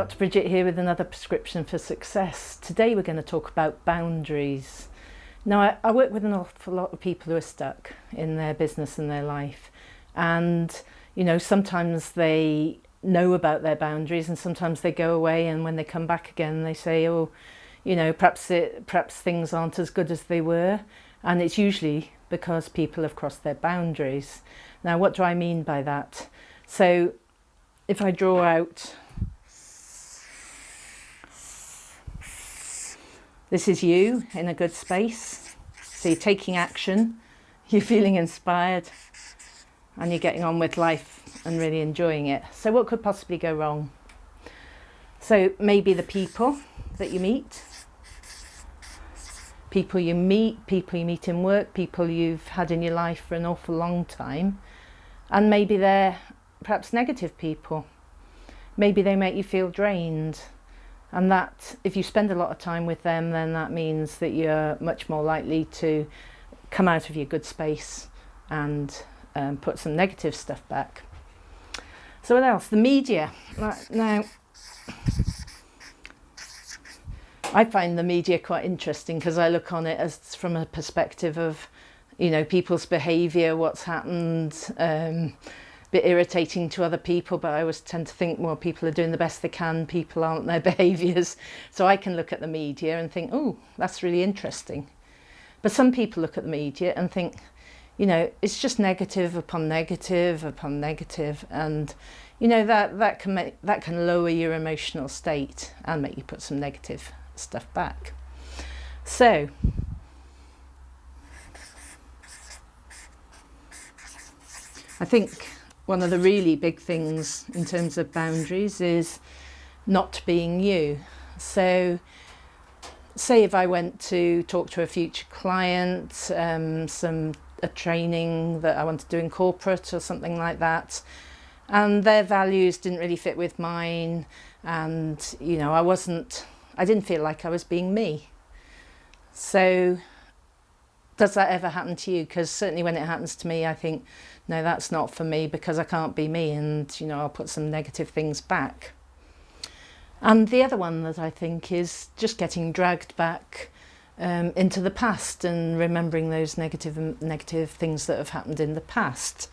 Dr. Bridget here with another prescription for success. Today we're going to talk about boundaries. Now I work with an awful lot of people who are stuck in their business and their life, and sometimes they know about their boundaries and sometimes they go away, and when they come back again they say, perhaps things aren't as good as they were, and it's usually because people have crossed their boundaries. Now what do I mean by that? So if I draw out, this is you in a good space. So you're taking action, you're feeling inspired, and you're getting on with life and really enjoying it. So what could possibly go wrong? So maybe the people that you meet, people you meet in work, people you've had in your life for an awful long time, and maybe they're perhaps negative people. Maybe they make you feel drained. And that, if you spend a lot of time with them, then that means that you're much more likely to come out of your good space and put some negative stuff back. So what else? The media. Now, I find the media quite interesting because I look on it as from a perspective of, people's behaviour, what's happened, bit irritating to other people, but I always tend to think, well, people are doing the best they can, people aren't their behaviours. So I can look at the media and think, oh, that's really interesting. But some people look at the media and think, it's just negative upon negative upon negative, and that can lower your emotional state and make you put some negative stuff back. So I think one of the really big things in terms of boundaries is not being you. So say if I went to talk to a future client, a training that I want to do in corporate or something like that, and their values didn't really fit with mine, and I didn't feel like I was being me. So does that ever happen to you? Because certainly when it happens to me, I think, no, that's not for me because I can't be me, and I'll put some negative things back. And the other one that I think is just getting dragged back into the past and remembering those negative things that have happened in the past.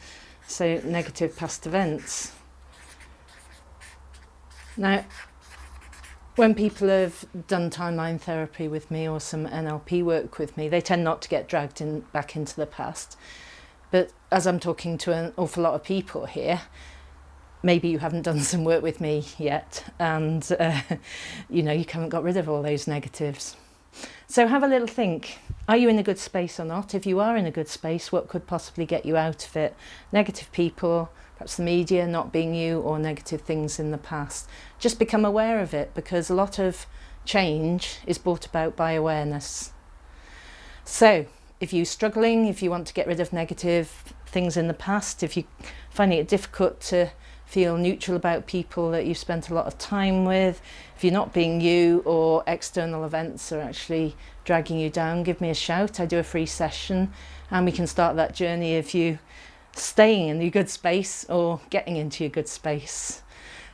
So negative past events. Now, when people have done timeline therapy with me or some NLP work with me, they tend not to get dragged back into the past. But as I'm talking to an awful lot of people here, maybe you haven't done some work with me yet, and you haven't got rid of all those negatives. So have a little think. Are you in a good space or not? If you are in a good space, what could possibly get you out of it? Negative people, perhaps the media not being you, or negative things in the past. Just become aware of it, because a lot of change is brought about by awareness. So if you're struggling, if you want to get rid of negative things in the past, if you're finding it difficult to feel neutral about people that you've spent a lot of time with, if you're not being you or external events are actually dragging you down, give me a shout. I do a free session and we can start that journey of you staying in your good space or getting into your good space.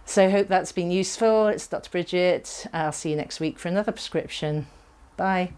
So I hope that's been useful. It's Dr. Bridget. I'll see you next week for another prescription. Bye.